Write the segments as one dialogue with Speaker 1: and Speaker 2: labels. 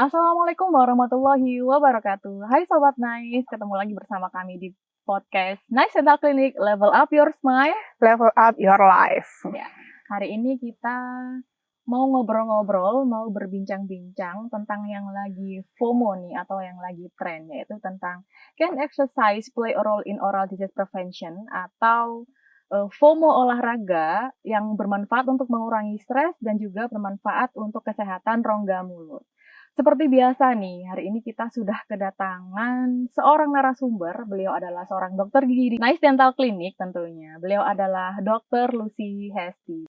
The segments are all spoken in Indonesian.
Speaker 1: Assalamualaikum warahmatullahi wabarakatuh. Hai Sobat Nice, ketemu lagi bersama kami di podcast Nice Dental Clinic, Level Up Your Smile,
Speaker 2: Level Up Your Life.
Speaker 1: Ya, hari ini kita mau ngobrol-ngobrol, mau berbincang-bincang tentang yang lagi FOMO nih, atau yang lagi tren, yaitu tentang Can exercise play a role in oral disease prevention, atau FOMO olahraga yang bermanfaat untuk mengurangi stres dan juga bermanfaat untuk kesehatan rongga mulut. Seperti biasa nih, hari ini kita sudah kedatangan seorang narasumber. Beliau adalah seorang dokter gigi di Nice Dental Clinic tentunya. Beliau adalah Dr. Lucy Hesti.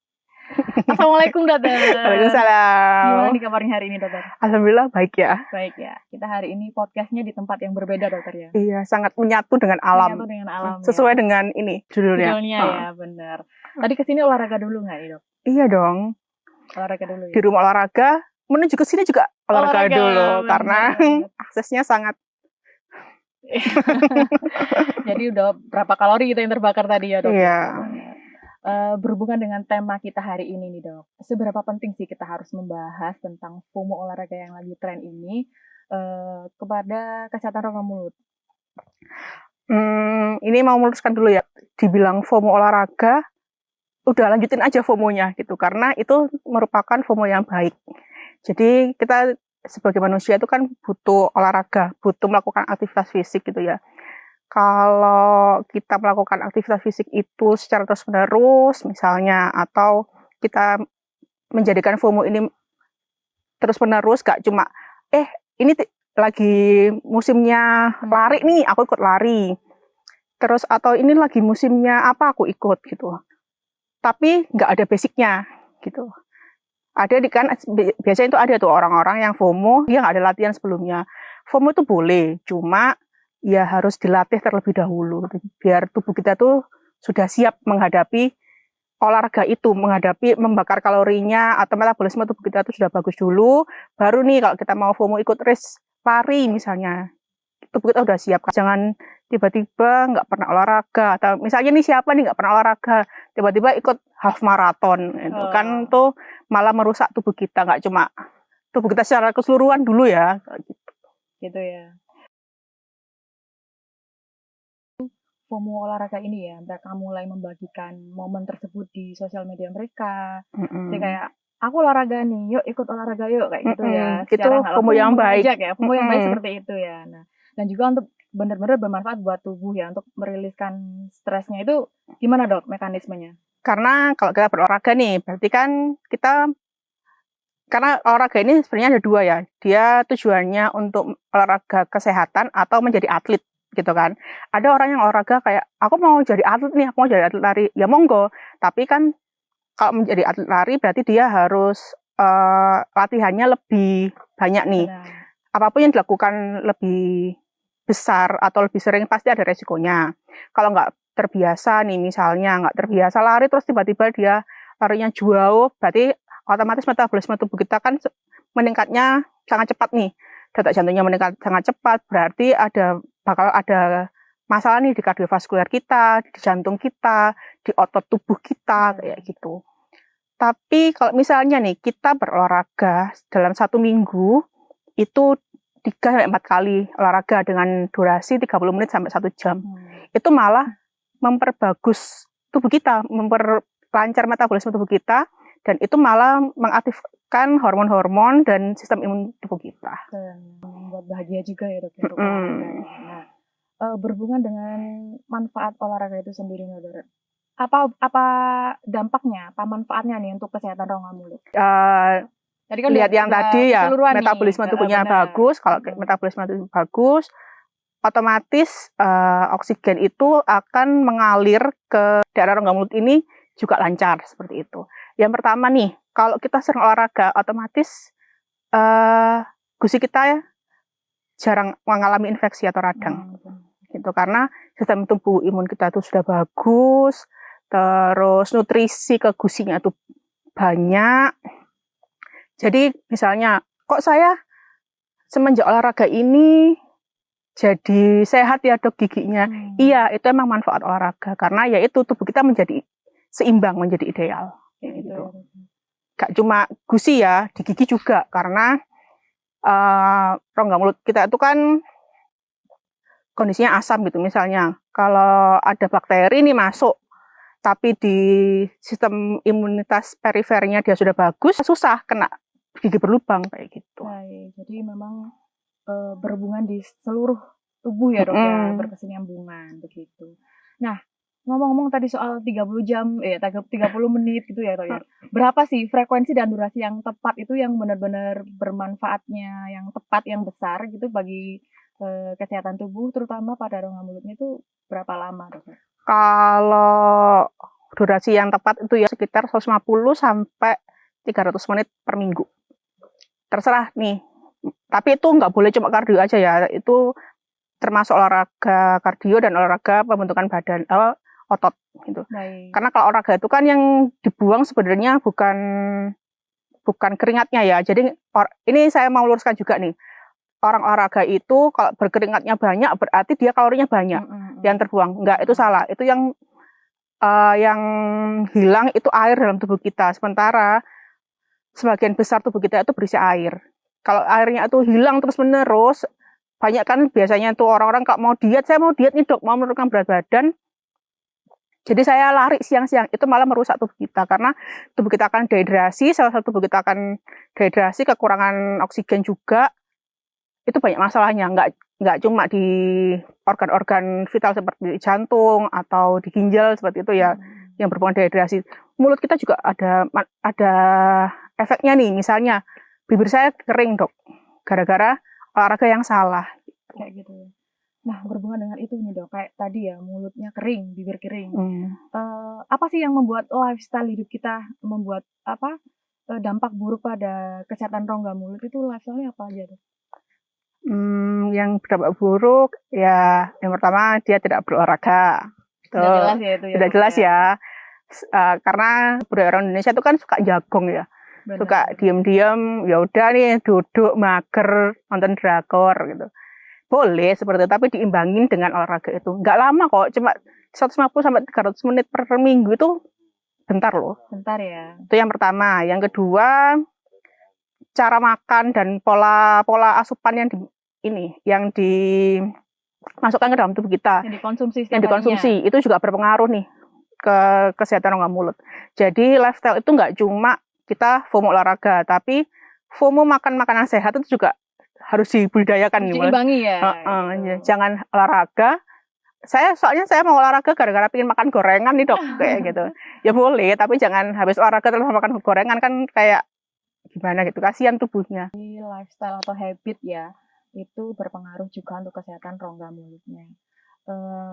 Speaker 1: Assalamualaikum dokter.
Speaker 2: Waalaikumsalam.
Speaker 1: Gimana nih kabarnya hari ini dokter?
Speaker 2: Alhamdulillah baik ya.
Speaker 1: Baik ya. Kita hari ini podcastnya di tempat yang berbeda dokter ya.
Speaker 2: Iya, sangat menyatu dengan alam.
Speaker 1: Menyatu dengan alam.
Speaker 2: Sesuai
Speaker 1: ya.
Speaker 2: dengan ini judulnya.
Speaker 1: Judulnya ya, benar. Tadi kesini olahraga dulu nggak nih dok?
Speaker 2: Iya dong.
Speaker 1: Olahraga dulu ya.
Speaker 2: Di rumah olahraga, menuju ke sini juga olahraga dulu bener. Karena aksesnya sangat.
Speaker 1: Jadi udah berapa kalori kita yang terbakar tadi ya dok?
Speaker 2: Iya.
Speaker 1: Berhubungan dengan tema kita hari ini nih dok, seberapa penting sih kita harus membahas tentang FOMO olahraga yang lagi tren ini kepada kesehatan rongga mulut?
Speaker 2: Ini mau meluruskan dulu ya, dibilang FOMO olahraga, udah lanjutin aja FOMO-nya gitu, karena itu merupakan FOMO yang baik. Jadi kita sebagai manusia itu kan butuh olahraga, butuh melakukan aktivitas fisik gitu ya. Kalau kita melakukan aktivitas fisik itu secara terus-menerus misalnya, atau kita menjadikan FOMO ini terus-menerus, gak cuma ini lagi musimnya lari nih, aku ikut lari. Terus atau ini lagi musimnya apa, aku ikut gitu. Tapi gak ada basicnya gitu. Ada kan biasanya itu ada tuh orang-orang yang FOMO, dia gak ada latihan sebelumnya. FOMO itu boleh, cuma ya harus dilatih terlebih dahulu biar tubuh kita tuh sudah siap menghadapi olahraga itu, menghadapi membakar kalorinya atau metabolisme tubuh kita tuh sudah bagus dulu, baru nih kalau kita mau FOMO ikut race lari misalnya, tubuh kita udah siap. Jangan tiba-tiba nggak pernah olahraga, atau misalnya nih siapa nih nggak pernah olahraga tiba-tiba ikut half marathon, itu kan tuh malah merusak tubuh kita, nggak cuma tubuh kita secara keseluruhan dulu ya
Speaker 1: gitu ya. FOMO olahraga ini ya, mereka mulai membagikan momen tersebut di sosial media mereka. Jadi kayak aku olahraga nih, yuk ikut olahraga yuk, kayak gitu ya.
Speaker 2: Itu FOMO yang baik
Speaker 1: ya, FOMO yang baik seperti itu ya. Nah, dan juga untuk benar-benar bermanfaat buat tubuh ya, untuk meriliskan stresnya itu gimana dok mekanismenya?
Speaker 2: Karena kalau kita berolahraga nih, berarti kan kita, karena olahraga ini sebenarnya ada dua ya, dia tujuannya untuk olahraga kesehatan atau menjadi atlet gitu kan. Ada orang yang olahraga kayak, aku mau jadi atlet nih, aku mau jadi atlet lari, ya monggo. Tapi kan kalau menjadi atlet lari berarti dia harus latihannya lebih banyak nih. Apapun yang dilakukan lebih besar atau lebih sering pasti ada resikonya. Kalau nggak terbiasa nih, misalnya nggak terbiasa lari terus tiba-tiba dia larinya jauh, berarti otomatis metabolisme tubuh kita kan meningkatnya sangat cepat nih. Detak jantungnya meningkat sangat cepat, berarti bakal ada masalah nih di kardiovaskuler kita, di jantung kita, di otot tubuh kita, kayak gitu. Tapi kalau misalnya nih kita berolahraga dalam 1 minggu itu 3-4 kali olahraga dengan durasi 30 menit sampai 1 jam, itu malah memperbagus tubuh kita, memperlancar metabolisme tubuh kita, dan itu malah mengaktifkan hormon-hormon dan sistem imun tubuh kita.
Speaker 1: Membuat bahagia juga ya dok. Nah, berhubungan dengan manfaat olahraga itu sendiri nih dok, apa dampaknya, apa manfaatnya nih untuk kesehatan rongga mulut?
Speaker 2: Tadi kan lihat yang tadi ya, metabolisme tubuhnya bagus. Kalau metabolisme tubuh bagus, otomatis oksigen itu akan mengalir ke daerah rongga mulut ini juga lancar, seperti itu. Yang pertama nih, kalau kita sering olahraga, otomatis gusi kita ya jarang mengalami infeksi atau radang. Gitu, karena sistem tubuh imun kita tuh sudah bagus, terus nutrisi ke gusinya tuh banyak. Jadi misalnya, kok saya semenjak olahraga ini jadi sehat ya dok giginya? Iya, itu emang manfaat olahraga, karena ya itu tubuh kita menjadi seimbang, menjadi ideal. Gitu. Gak cuma gusi ya, di gigi juga, karena rongga mulut kita itu kan kondisinya asam gitu misalnya. Kalau ada bakteri nih masuk, tapi di sistem imunitas perifernya dia sudah bagus, susah kena gigi berlubang kayak gitu.
Speaker 1: Baik, jadi memang berhubungan di seluruh tubuh ya dok ya, berkesinambungan begitu. Nah, ngomong-ngomong tadi soal 30 jam, 30 menit gitu ya dok ya. Berapa sih frekuensi dan durasi yang tepat itu yang benar-benar bermanfaatnya, yang tepat, yang besar gitu bagi kesehatan tubuh, terutama pada rongga mulutnya itu berapa lama dok?
Speaker 2: Kalau durasi yang tepat itu ya sekitar 150 sampai 300 menit per minggu. Terserah nih. Tapi itu nggak boleh cuma kardio aja ya. Itu termasuk olahraga kardio dan olahraga pembentukan badan otot gitu.
Speaker 1: Baik.
Speaker 2: Karena kalau olahraga itu kan yang dibuang sebenarnya bukan keringatnya ya. Jadi ini saya mau luruskan juga nih. Orang olahraga itu kalau berkeringatnya banyak berarti dia kalorinya banyak yang terbuang. Enggak, itu salah. Itu yang hilang itu air dalam tubuh kita. Sementara sebagian besar tubuh kita itu berisi air. Kalau airnya itu hilang terus-menerus, banyak kan biasanya tuh orang-orang kalau mau diet, saya mau diet nih dok, mau menurunkan berat badan. Jadi saya lari siang-siang, itu malah merusak tubuh kita. Karena tubuh kita akan dehidrasi, salah satu tubuh kita akan dehidrasi, kekurangan oksigen juga. Itu banyak masalahnya, nggak cuma di organ-organ vital seperti jantung atau di ginjal seperti itu ya, yang berhubungan dehidrasi. Mulut kita juga ada efeknya nih, misalnya bibir saya kering dok, gara-gara olahraga yang salah.
Speaker 1: Kayak gitu ya. Nah, berhubungan dengan itu nih dok, kayak tadi ya mulutnya kering, bibir kering. Apa sih yang membuat lifestyle hidup kita membuat dampak buruk pada kesehatan rongga mulut itu lifestyle-nya apa aja dok?
Speaker 2: Yang berdampak buruk ya yang pertama dia tidak berolahraga.
Speaker 1: Sudah jelas ya itu ya.
Speaker 2: Sudah jelas ya. Karena budaya orang Indonesia itu kan suka jagong ya. Benar. Suka diam-diam, ya udah nih duduk mager nonton drakor gitu. Boleh seperti itu, tapi diimbangin dengan olahraga itu. Nggak lama kok, cuma 150 sampai 300 menit per minggu itu bentar loh.
Speaker 1: Bentar ya.
Speaker 2: Itu yang pertama. Yang kedua, cara makan dan pola asupan yang dimasukkan ke dalam tubuh kita.
Speaker 1: Yang
Speaker 2: dikonsumsi itu juga berpengaruh nih ke kesehatan rongga mulut. Jadi lifestyle itu nggak cuma kita FOMO olahraga, tapi FOMO makan makanan sehat itu juga harus dibudidayakan.
Speaker 1: Diimbangi ya.
Speaker 2: Jangan olahraga. Soalnya saya mau olahraga gara-gara pengen makan gorengan nih dok, kayak gitu. Ya boleh, tapi jangan habis olahraga terus makan gorengan, kan kayak gimana gitu, kasihan tubuhnya.
Speaker 1: Lifestyle atau habit ya, itu berpengaruh juga untuk kesehatan rongga mulutnya.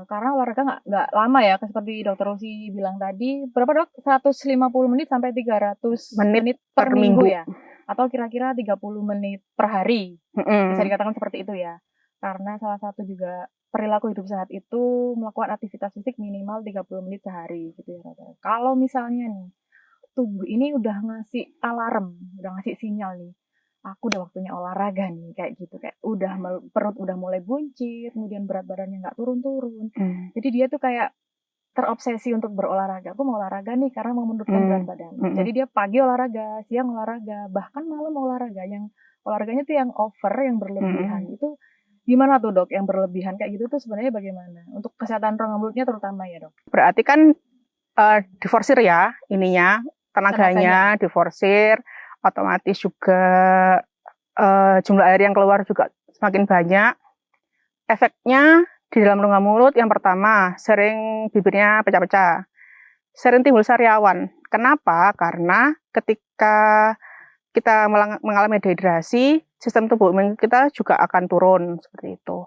Speaker 1: Karena olahraga nggak lama ya, seperti dokter Rosi bilang tadi, berapa dok? 150 menit sampai 300 menit per minggu ya? Atau kira-kira 30 menit per hari, bisa dikatakan seperti itu ya. Karena salah satu juga perilaku hidup sehat itu melakukan aktivitas fisik minimal 30 menit sehari gitu ya. Kalau misalnya nih, tubuh ini udah ngasih alarm, udah ngasih sinyal nih, aku udah waktunya olahraga nih, kayak gitu, kayak perut udah mulai buncit, kemudian berat badannya nggak turun-turun. Jadi dia tuh kayak terobsesi untuk berolahraga. Aku mau olahraga nih karena mau menurunkan berat badan. Jadi dia pagi olahraga, siang olahraga, bahkan malam olahraga. Yang olahraganya tuh yang over, yang berlebihan. Itu gimana tuh dok? Yang berlebihan kayak gitu tuh sebenarnya bagaimana? Untuk kesehatan rongga mulutnya terutama ya dok.
Speaker 2: Berarti kan diforsir ya ininya, tenaganya diforsir, otomatis juga jumlah air yang keluar juga semakin banyak. Efeknya di dalam rongga mulut yang pertama, sering bibirnya pecah-pecah, sering timbul sariawan. Kenapa? Karena ketika kita mengalami dehidrasi, sistem tubuh kita juga akan turun seperti itu.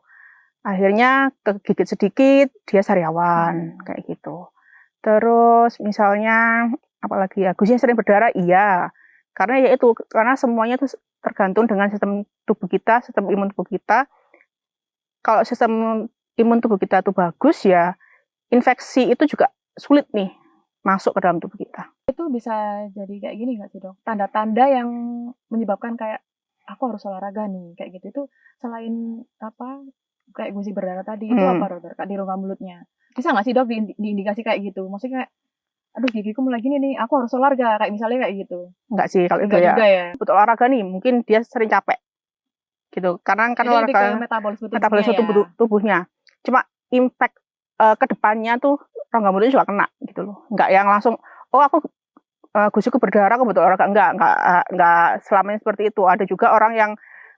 Speaker 2: Akhirnya kegigit sedikit dia sariawan kayak gitu. Terus misalnya apalagi ya, gusinya sering berdarah, iya. Karena semuanya itu tergantung dengan sistem tubuh kita, sistem imun tubuh kita. Kalau sistem imun tubuh kita itu bagus ya, infeksi itu juga sulit nih masuk ke dalam tubuh kita.
Speaker 1: Itu bisa jadi kayak gini nggak sih dok? Tanda-tanda yang menyebabkan kayak aku harus olahraga nih, kayak gitu. Itu selain kayak gusi berdarah tadi, itu apa dokter? Di rongga mulutnya. Bisa nggak sih dok diindikasi kayak gitu? Maksudnya kayak, aduh gigiku mulai gini nih, aku harus olahraga, kayak misalnya kayak gitu.
Speaker 2: Enggak sih kalau itu ya. Betul olahraga nih, mungkin dia sering capek. gitu. Karena kan
Speaker 1: Jadi lebih ke
Speaker 2: olahraga
Speaker 1: metabolisme
Speaker 2: metabolisme
Speaker 1: tubuhnya ya.
Speaker 2: tubuhnya. Cuma impact ke depannya tuh rongga mulut juga kena gitu loh. Enggak yang langsung oh aku gusiku berdarah aku betul olahraga, enggak selamanya seperti itu. Ada juga orang yang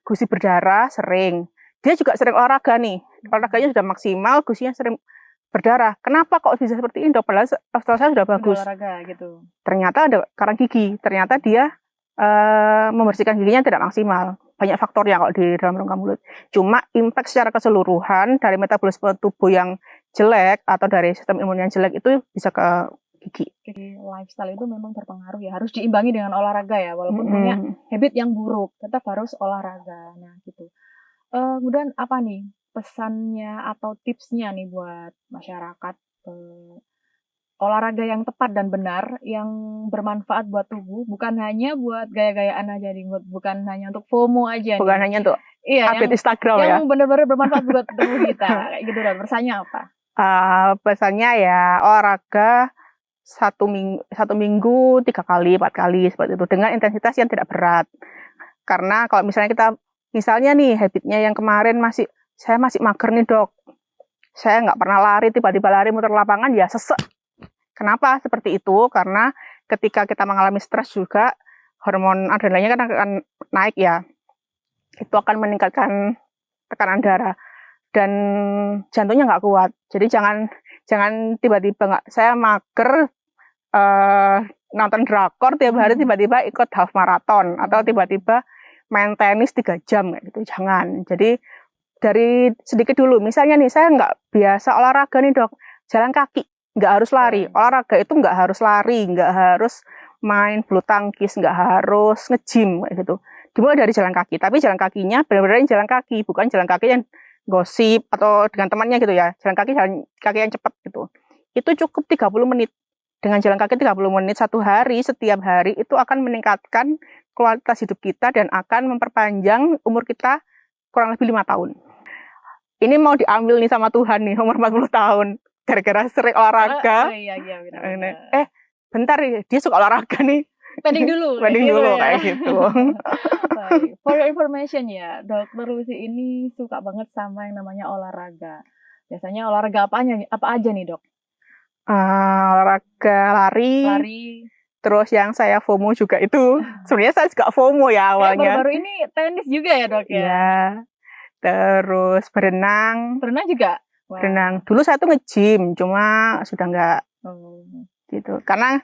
Speaker 2: gusi berdarah sering. Dia juga sering olahraga nih. Olahraganya sudah maksimal, gusinya sering berdarah. Kenapa kok bisa seperti ini, Dok? Padahal lifestyle saya sudah
Speaker 1: Udah
Speaker 2: bagus.
Speaker 1: olahraga gitu.
Speaker 2: Ternyata ada karang gigi. Ternyata dia membersihkan giginya tidak maksimal. Banyak faktornya kalau di dalam rongga mulut. Cuma impact secara keseluruhan dari metabolisme tubuh yang jelek atau dari sistem imun yang jelek itu bisa ke gigi.
Speaker 1: Jadi lifestyle itu memang berpengaruh ya. Harus diimbangi dengan olahraga ya. Walaupun punya habit yang buruk, tetap harus olahraga. Nah gitu. Kemudian apa nih pesannya atau tipsnya nih buat masyarakat olahraga yang tepat dan benar, yang bermanfaat buat tubuh, bukan hanya buat gaya-gayaan aja nih, bukan hanya untuk FOMO aja
Speaker 2: Bukan
Speaker 1: nih.
Speaker 2: hanya untuk
Speaker 1: Iya,
Speaker 2: update Instagram ya.
Speaker 1: yang benar-benar bermanfaat buat tubuh kita, kayak gitu Dok. Pesannya apa?
Speaker 2: Pesannya ya olahraga satu minggu 3 kali 4 kali seperti itu dengan intensitas yang tidak berat. Karena kalau misalnya nih habitnya yang kemarin saya masih mager nih Dok, saya nggak pernah lari, tiba-tiba lari muter lapangan ya sesek. Kenapa seperti itu? Karena ketika kita mengalami stres juga hormon adrenalinnya kan akan naik ya, itu akan meningkatkan tekanan darah dan jantungnya nggak kuat. Jadi jangan tiba-tiba saya mager nonton drakor tiap hari tiba-tiba ikut half marathon atau tiba-tiba main tenis 3 jam kayak gitu. Jangan. Jadi dari sedikit dulu. Misalnya nih saya nggak biasa olahraga nih Dok, jalan kaki, nggak harus lari. Olahraga itu nggak harus lari, nggak harus main bulu tangkis, nggak harus nge-gym kayak gitu. Dimulai dari jalan kaki, tapi jalan kakinya benar-benar jalan kaki, bukan jalan kaki yang gosip atau dengan temannya gitu ya. Jalan kaki yang cepat gitu. Itu cukup 30 menit. Dengan jalan kaki 30 menit satu hari, setiap hari itu akan meningkatkan kualitas hidup kita dan akan memperpanjang umur kita kurang lebih 5 tahun. Ini mau diambil nih sama Tuhan nih, umur 40 tahun. Gara-gara sering olahraga.
Speaker 1: Iya,
Speaker 2: Bentar, dia suka olahraga nih.
Speaker 1: Pending dulu
Speaker 2: ya.
Speaker 1: Kayak
Speaker 2: gitu.
Speaker 1: For your information ya, Dokter Lucy ini suka banget sama yang namanya olahraga. Biasanya olahraga apa aja nih Dok?
Speaker 2: Olahraga lari. Terus yang saya FOMO juga itu. Sebenarnya saya juga FOMO ya awalnya.
Speaker 1: Baru-baru ini tenis juga ya Dok ya?
Speaker 2: Iya. Terus berenang.
Speaker 1: Berenang juga?
Speaker 2: Wow. Berenang. Dulu saya tuh nge-gym, cuma sudah enggak. Gitu. Karena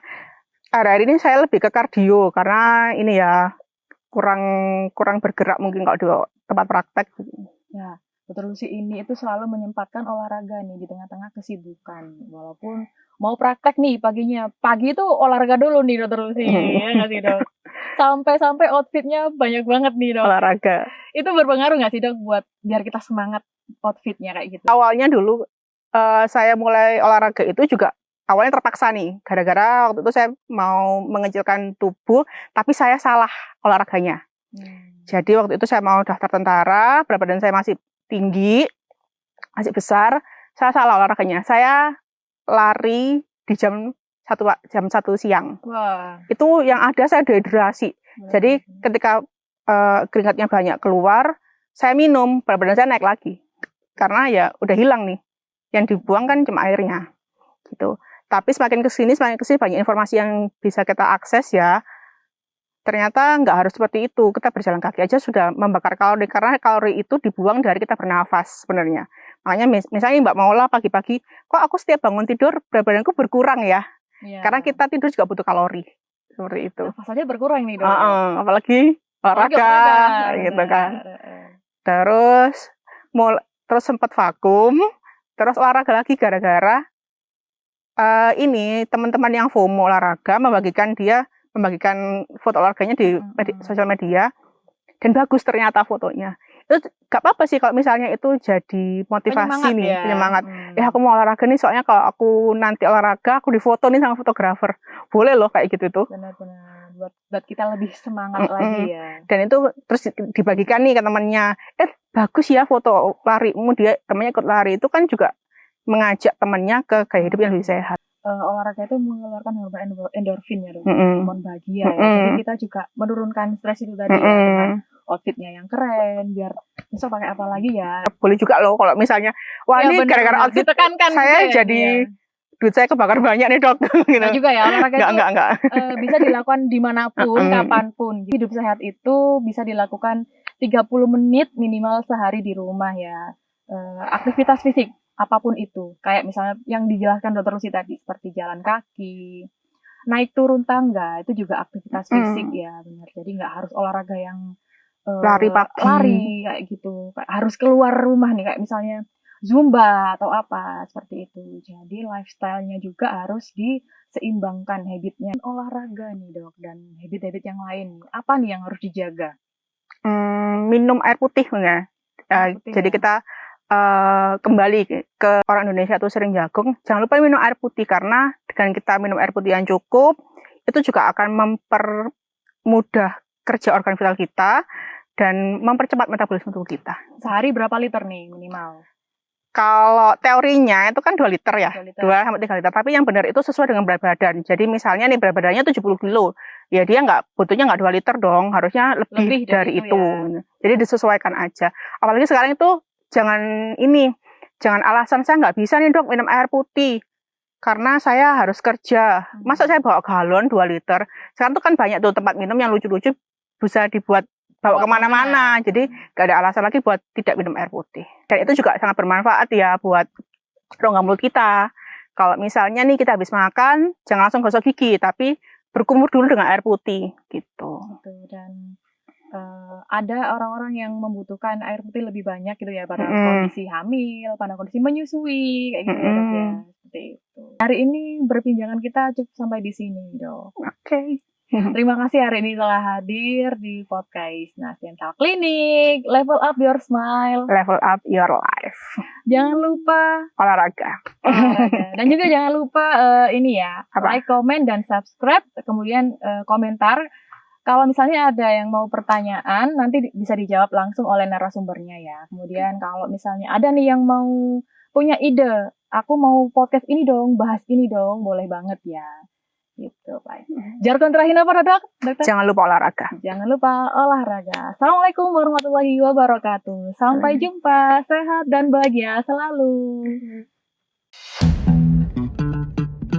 Speaker 2: hari ini saya lebih ke kardio karena ini ya kurang bergerak mungkin kalau di tempat praktek.
Speaker 1: Ya, Dokter Lucy ini itu selalu menyempatkan olahraga nih di tengah-tengah kesibukan. Walaupun mau praktek nih pagi itu olahraga dulu nih Dokter Lucy, ya nggak sih Dok? Sampai outfitnya banyak banget nih Dok.
Speaker 2: Olahraga.
Speaker 1: Itu berpengaruh nggak sih Dok buat biar kita semangat outfitnya kayak gitu?
Speaker 2: Awalnya dulu saya mulai olahraga itu juga awalnya terpaksa nih, gara-gara waktu itu saya mau mengecilkan tubuh, tapi saya salah olahraganya. Jadi waktu itu saya mau daftar tentara, berat badan saya masih tinggi, masih besar, saya salah olahraganya. Saya lari di jam 1 siang.
Speaker 1: Wah.
Speaker 2: Itu yang ada saya dehidrasi. Jadi ketika keringatnya banyak keluar, saya minum, berat badan saya naik lagi. Karena ya udah hilang nih. Yang dibuang kan cuma airnya. Gitu. Tapi semakin kesini banyak informasi yang bisa kita akses ya. Ternyata nggak harus seperti itu. Kita berjalan kaki aja sudah membakar kalori. Karena kalori itu dibuang dari kita bernafas sebenarnya. Makanya misalnya Mbak Maula pagi-pagi, kok aku setiap bangun tidur berat badanku berkurang ya? Karena kita tidur juga butuh kalori. Seperti itu.
Speaker 1: Nafas aja berkurang nih Dok.
Speaker 2: Apalagi olahraga. Gitu kan. Terus sempat vakum. Terus olahraga lagi gara-gara ini teman-teman yang FOMO olahraga membagikan foto olahraganya di sosial media dan bagus ternyata fotonya. Itu gak apa-apa sih kalau misalnya itu jadi motivasi penyemangat. Aku mau olahraga nih soalnya kalau aku nanti olahraga aku difoto nih sama fotografer. Boleh loh kayak gitu tuh.
Speaker 1: Benar-benar buat kita lebih semangat lagi ya.
Speaker 2: Dan itu terus dibagikan nih ke temannya. Bagus ya foto larimu, dia temannya ikut lari itu kan juga mengajak temannya ke gaya hidup yang lebih sehat.
Speaker 1: Olahraga itu mengeluarkan hormon endorfin ya, hormon bahagia ya. Jadi kita juga menurunkan stres itu tadi ya, dengan outfitnya yang keren, biar besok pakai apa lagi ya.
Speaker 2: Boleh juga loh kalau misalnya, wah
Speaker 1: Ya,
Speaker 2: ini gara-gara outfit
Speaker 1: ditekankan
Speaker 2: saya
Speaker 1: juga ya,
Speaker 2: jadi
Speaker 1: iya.
Speaker 2: duit saya kebakar banyak nih dok. Gitu.
Speaker 1: Nah juga ya, olahraga itu
Speaker 2: Enggak.
Speaker 1: Bisa dilakukan dimanapun, kapanpun. Hidup sehat itu bisa dilakukan 30 menit minimal sehari di rumah ya. Aktivitas fisik apapun itu, kayak misalnya yang dijelaskan Dokter Lucy tadi, seperti jalan kaki, naik turun tangga, itu juga aktivitas fisik ya, benar. Jadi nggak harus olahraga yang
Speaker 2: lari pagi,
Speaker 1: lari kayak gitu, harus keluar rumah nih, kayak misalnya Zumba atau apa seperti itu. Jadi lifestyle-nya juga harus diseimbangkan habitnya. Olahraga nih dok, dan habit-habit yang lain. Apa nih yang harus dijaga?
Speaker 2: Minum air putih ya. Jadi kita kembali ke orang Indonesia tuh sering jagung. Jangan lupa minum air putih, karena dengan kita minum air putih yang cukup, itu juga akan mempermudah kerja organ vital kita dan mempercepat metabolisme tubuh kita.
Speaker 1: Sehari berapa liter nih minimal?
Speaker 2: Kalau teorinya itu kan 2 liter ya, 2-3 liter. Tapi yang benar itu sesuai dengan berat badan. Jadi misalnya nih berat badannya 70 kilo, ya dia butuhnya nggak 2 liter dong, harusnya lebih dari itu. Ya. Jadi disesuaikan aja. Apalagi sekarang itu jangan alasan saya nggak bisa nih dok minum air putih, karena saya harus kerja. Masa saya bawa galon 2 liter? Sekarang tuh kan banyak tuh tempat minum yang lucu-lucu bisa dibuat bawa kemana-mana, jadi gak ada alasan lagi buat tidak minum air putih. Dan itu juga sangat bermanfaat ya buat rongga mulut kita. Kalau misalnya nih kita habis makan, jangan langsung gosok gigi, tapi berkumur dulu dengan air putih gitu.
Speaker 1: Dan ada orang-orang yang membutuhkan air putih lebih banyak gitu ya, pada kondisi hamil, pada kondisi menyusui, kayak gitu ya dok ya. Seperti itu. Hari ini perbincangan kita cukup sampai di sini dok.
Speaker 2: Oke.
Speaker 1: Terima kasih hari ini telah hadir di podcast Nurse Dental Clinic. Level up your smile,
Speaker 2: level up your life.
Speaker 1: Jangan lupa
Speaker 2: olahraga.
Speaker 1: Dan juga jangan lupa ini ya, like, comment, dan subscribe. Kemudian komentar. Kalau misalnya ada yang mau pertanyaan, nanti bisa dijawab langsung oleh narasumbernya ya. Kemudian kalau misalnya ada nih yang mau punya ide, aku mau podcast ini dong, bahas ini dong, boleh banget ya. Gitu, Pak. Jargon terakhir apa, Dokter?
Speaker 2: Jangan lupa olahraga.
Speaker 1: Jangan lupa olahraga. Assalamualaikum warahmatullahi wabarakatuh. Sampai jumpa, sehat dan bahagia selalu.